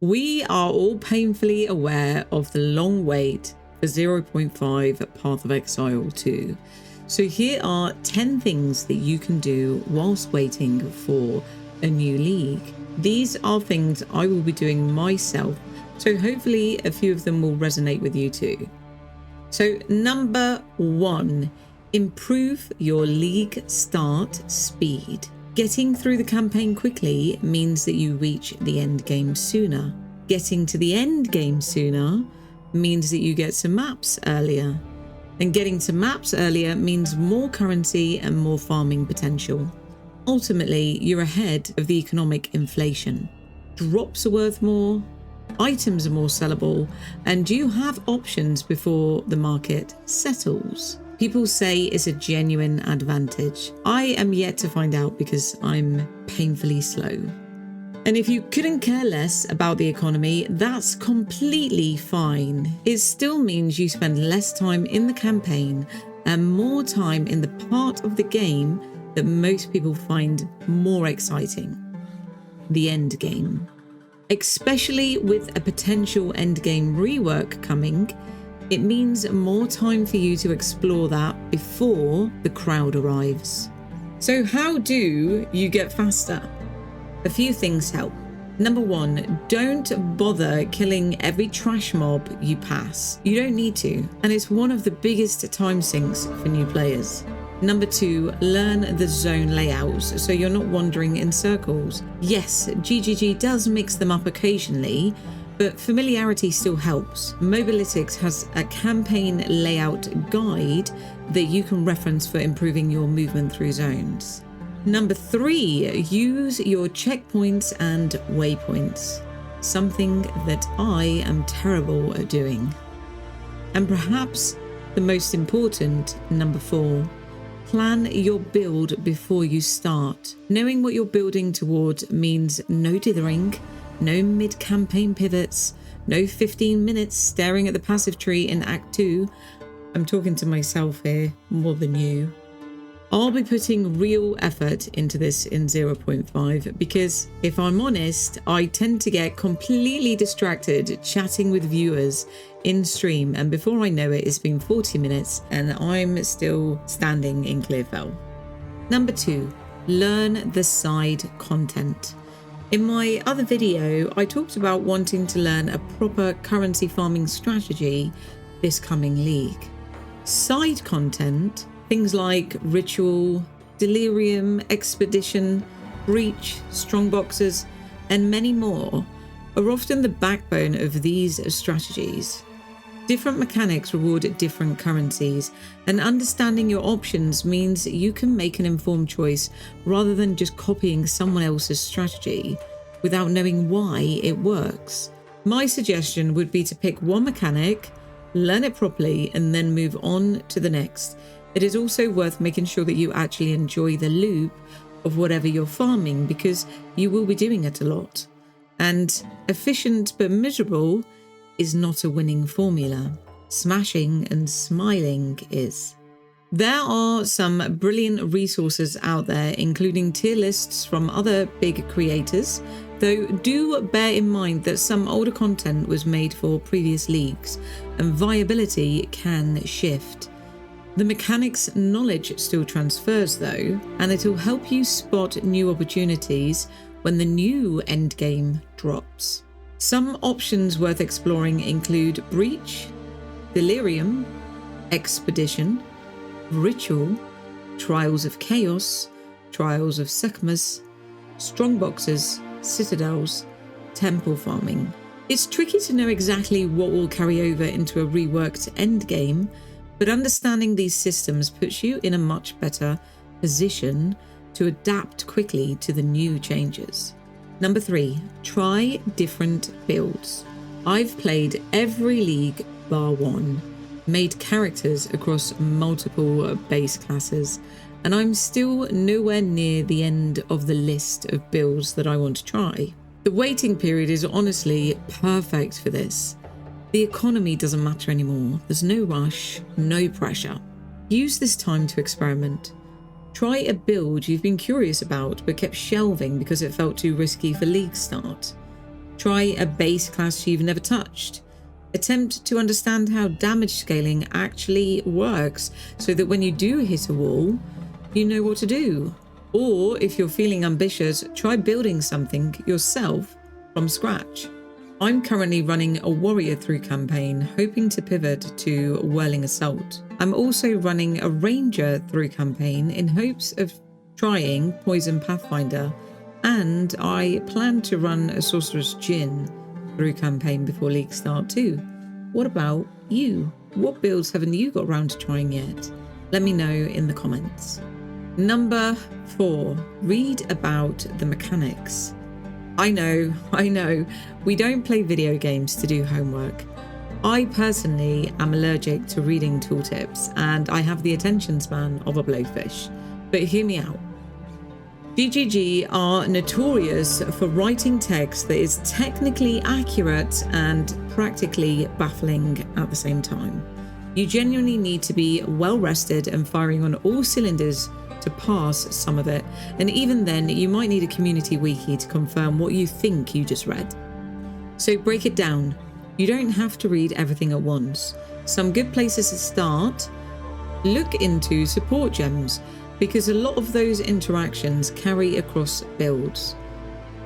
We are all painfully aware of the long wait for 0.5 Path of Exile 2. So here are 10 things that you can do whilst waiting for a new league. These are things I will be doing myself, so hopefully a few of them will resonate with you too. So number 1, improve your league start speed. Getting through the campaign quickly means that you reach the end game sooner. Getting to the end game sooner means that you get to maps earlier. And getting to maps earlier means more currency and more farming potential. Ultimately, you're ahead of the economic inflation. Drops are worth more, items are more sellable, and you have options before the market settles. People say it's a genuine advantage. I am yet to find out because I'm painfully slow. And if you couldn't care less about the economy, that's completely fine. It still means you spend less time in the campaign and more time in the part of the game that most people find more exciting, the end game. Especially with a potential endgame rework coming, it means more time for you to explore that before the crowd arrives. So how do you get faster? A few things help. Number 1, don't bother killing every trash mob you pass. You don't need to, and it's one of the biggest time sinks for new players. Number 2, learn the zone layouts so you're not wandering in circles. Yes, GGG does mix them up occasionally, but familiarity still helps. Mobalytics has a campaign layout guide that you can reference for improving your movement through zones. Number 3, use your checkpoints and waypoints, something that I am terrible at doing. And perhaps the most important, number 4, plan your build before you start. Knowing what you're building toward means no dithering, no mid-campaign pivots, no 15 minutes staring at the passive tree in Act 2. I'm talking to myself here more than you. I'll be putting real effort into this in 0.5 because, if I'm honest, I tend to get completely distracted chatting with viewers in stream, and before I know it, it's been 40 minutes and I'm still standing in Clearfell. Number 2, learn the side content. In my other video, I talked about wanting to learn a proper currency farming strategy this coming league. Side content, things like Ritual, Delirium, Expedition, Breach, Strongboxes, and many more, are often the backbone of these strategies. Different mechanics reward different currencies, and understanding your options means you can make an informed choice rather than just copying someone else's strategy without knowing why it works. My suggestion would be to pick one mechanic, learn it properly, and then move on to the next. It is also worth making sure that you actually enjoy the loop of whatever you're farming, because you will be doing it a lot. And efficient but miserable is not a winning formula. Smashing and smiling is. There are some brilliant resources out there, including tier lists from other big creators, though do bear in mind that some older content was made for previous leagues, and viability can shift. The mechanics knowledge still transfers though, and it'll help you spot new opportunities when the new endgame drops. Some options worth exploring include Breach, Delirium, Expedition, Ritual, Trials of Chaos, Trials of Sekhmet, Strongboxes, Citadels, Temple Farming. It's tricky to know exactly what will carry over into a reworked endgame, but understanding these systems puts you in a much better position to adapt quickly to the new changes. Number 3, try different builds. I've played every league bar one, made characters across multiple base classes, and I'm still nowhere near the end of the list of builds that I want to try. The waiting period is honestly perfect for this. The economy doesn't matter anymore. There's no rush, no pressure. Use this time to experiment. Try a build you've been curious about but kept shelving because it felt too risky for league start. Try a base class you've never touched. Attempt to understand how damage scaling actually works so that when you do hit a wall, you know what to do. Or if you're feeling ambitious, try building something yourself from scratch. I'm currently running a warrior through campaign, hoping to pivot to whirling assault. I'm also running a ranger through campaign in hopes of trying poison pathfinder, and I plan to run a sorcerer's djinn through campaign before League start too. What about you? What builds haven't you got around to trying yet? Let me know in the comments. Number 4, read about the mechanics. I know, we don't play video games to do homework. I personally am allergic to reading tooltips and I have the attention span of a blowfish. But hear me out. GGG are notorious for writing text that is technically accurate and practically baffling at the same time. You genuinely need to be well rested and firing on all cylinders to pass some of it, and even then you might need a community wiki to confirm what you think you just read. So break it down. You don't have to read everything at once. Some good places to start: look into support gems, because a lot of those interactions carry across builds.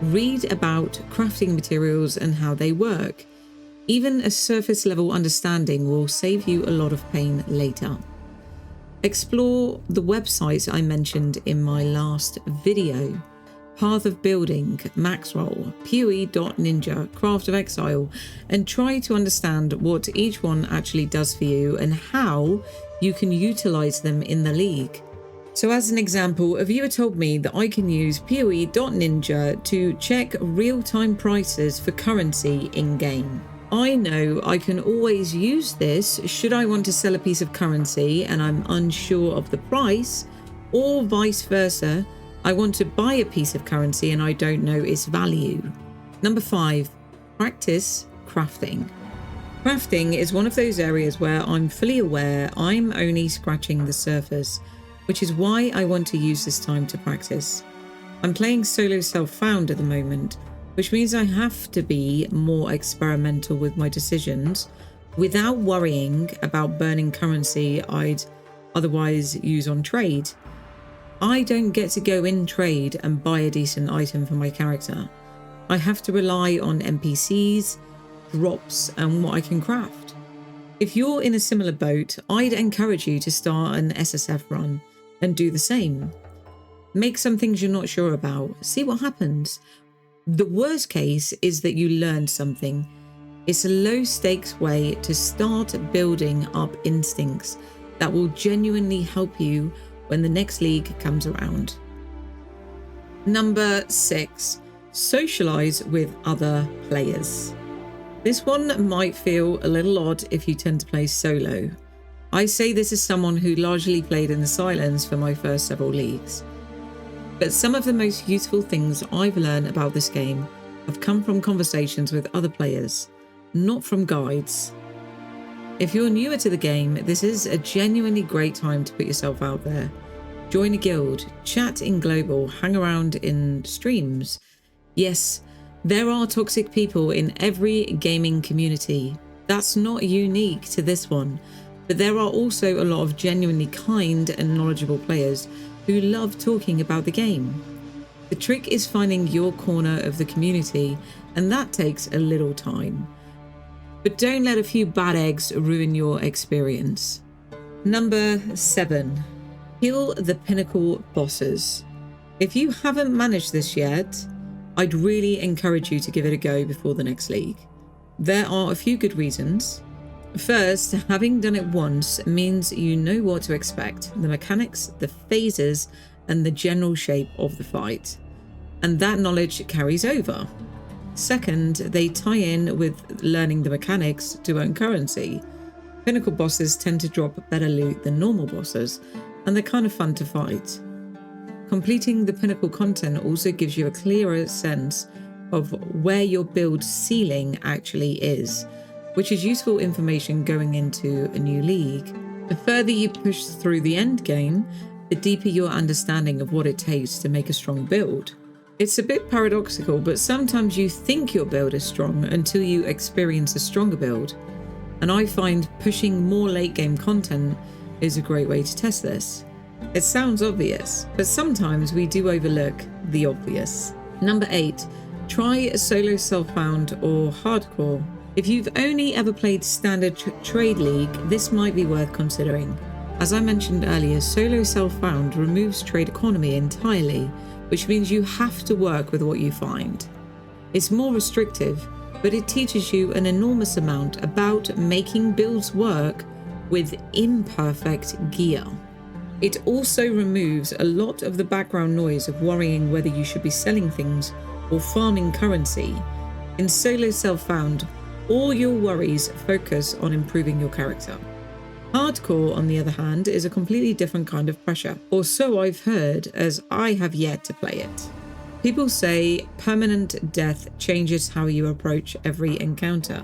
Read about crafting materials and how they work. Even a surface level understanding will save you a lot of pain later. Explore the websites I mentioned in my last video: Path of Building, Maxroll, PoE.Ninja, Path of Exile, and try to understand what each one actually does for you and how you can utilize them in the league. So as an example, a viewer told me that I can use PoE.Ninja to check real-time prices for currency in-game. I know I can always use this should I want to sell a piece of currency and I'm unsure of the price, or vice versa, I want to buy a piece of currency and I don't know its value. Number 5, practice crafting. Crafting is one of those areas where I'm fully aware I'm only scratching the surface, which is why I want to use this time to practice. I'm playing solo self-found at the moment, which means I have to be more experimental with my decisions without worrying about burning currency I'd otherwise use on trade. I don't get to go in trade and buy a decent item for my character. I have to rely on NPCs, drops, and what I can craft. If you're in a similar boat, I'd encourage you to start an SSF run and do the same. Make some things you're not sure about, see what happens. The worst case is that you learn something. It's a low stakes way to start building up instincts that will genuinely help you when the next league comes around. Number 6, socialize with other players. This one might feel a little odd if you tend to play solo. I say this as someone who largely played in the silence for my first several leagues. But some of the most useful things I've learned about this game have come from conversations with other players, not from guides. If you're newer to the game, this is a genuinely great time to put yourself out there. Join a guild, chat in global, hang around in streams. Yes, there are toxic people in every gaming community. That's not unique to this one, but there are also a lot of genuinely kind and knowledgeable players who love talking about the game. The trick is finding your corner of the community, and that takes a little time. But don't let a few bad eggs ruin your experience. Number 7, kill the pinnacle bosses. If you haven't managed this yet, I'd really encourage you to give it a go before the next league. There are a few good reasons. First, having done it once means you know what to expect, the mechanics, the phases, and the general shape of the fight. And that knowledge carries over. Second, they tie in with learning the mechanics to earn currency. Pinnacle bosses tend to drop better loot than normal bosses, and they're kind of fun to fight. Completing the pinnacle content also gives you a clearer sense of where your build ceiling actually is, which is useful information going into a new league. The further you push through the end game, the deeper your understanding of what it takes to make a strong build. It's a bit paradoxical, but sometimes you think your build is strong until you experience a stronger build. And I find pushing more late game content is a great way to test this. It sounds obvious, but sometimes we do overlook the obvious. Number 8, try a solo self-found or hardcore. If you've only ever played standard trade league, this might be worth considering. As I mentioned earlier, solo self-found removes trade economy entirely, which means you have to work with what you find. It's more restrictive, but it teaches you an enormous amount about making builds work with imperfect gear. It also removes a lot of the background noise of worrying whether you should be selling things or farming currency. In solo self-found, all your worries focus on improving your character. Hardcore, on the other hand, is a completely different kind of pressure, or so I've heard, as I have yet to play it. People say permanent death changes how you approach every encounter.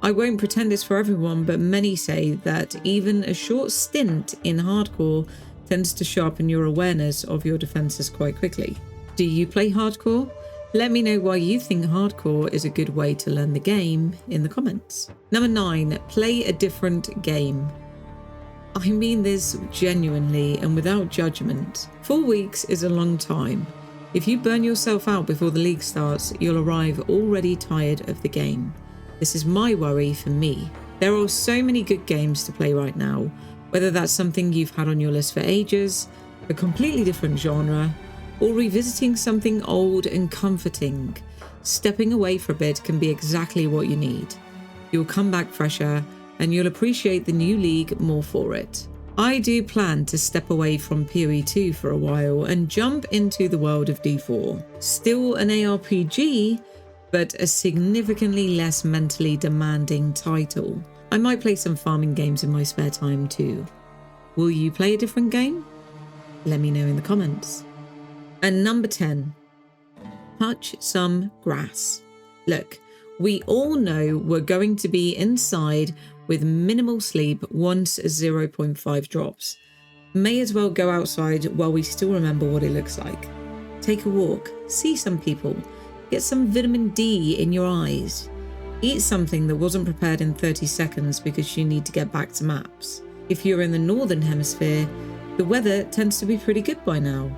I won't pretend it's for everyone, but many say that even a short stint in hardcore tends to sharpen your awareness of your defenses quite quickly. Do you play hardcore? Let me know why you think hardcore is a good way to learn the game in the comments. Number 9, play a different game. I mean this genuinely and without judgment. 4 weeks is a long time. If you burn yourself out before the league starts, you'll arrive already tired of the game. This is my worry for me. There are so many good games to play right now, whether that's something you've had on your list for ages, a completely different genre, or revisiting something old and comforting. Stepping away for a bit can be exactly what you need. You'll come back fresher, and you'll appreciate the new league more for it. I do plan to step away from PoE 2 for a while and jump into the world of D4. Still an ARPG, but a significantly less mentally demanding title. I might play some farming games in my spare time too. Will you play a different game? Let me know in the comments. And number 10, touch some grass. Look, we all know we're going to be inside with minimal sleep once 0.5 drops. May as well go outside while we still remember what it looks like. Take a walk, see some people, get some vitamin D in your eyes. Eat something that wasn't prepared in 30 seconds because you need to get back to maps. If you're in the northern hemisphere, the weather tends to be pretty good by now.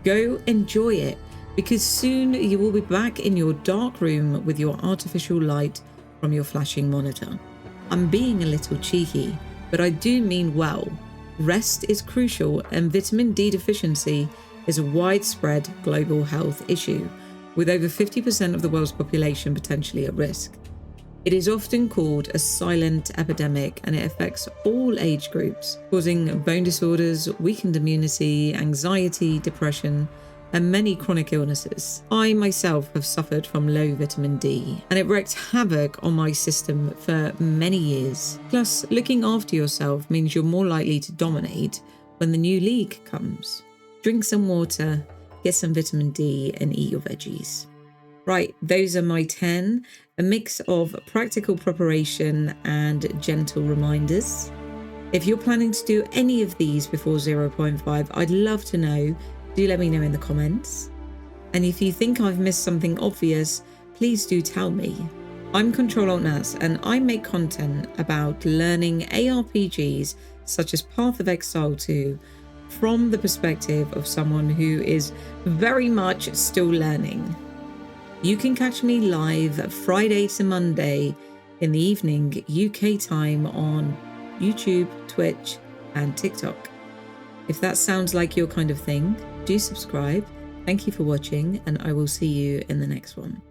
Go enjoy it, because soon you will be back in your dark room with your artificial light from your flashing monitor. I'm being a little cheeky, but I do mean well. Rest is crucial, and vitamin D deficiency is a widespread global health issue, with over 50% of the world's population potentially at risk. It is often called a silent epidemic, and it affects all age groups, causing bone disorders, weakened immunity, anxiety, depression, and many chronic illnesses. I myself have suffered from low vitamin D, and it wreaked havoc on my system for many years. Plus, looking after yourself means you're more likely to dominate when the new league comes. Drink some water, get some vitamin D, and eat your veggies. Right, those are my 10, a mix of practical preparation and gentle reminders. If you're planning to do any of these before 0.5, I'd love to know. Do let me know in the comments. And if you think I've missed something obvious, please do tell me. I'm CtrlAltNatz, and I make content about learning ARPGs such as Path of Exile 2 from the perspective of someone who is very much still learning. You can catch me live Friday to Monday in the evening UK time on YouTube, Twitch, and TikTok. If that sounds like your kind of thing, do subscribe. Thank you for watching, and I will see you in the next one.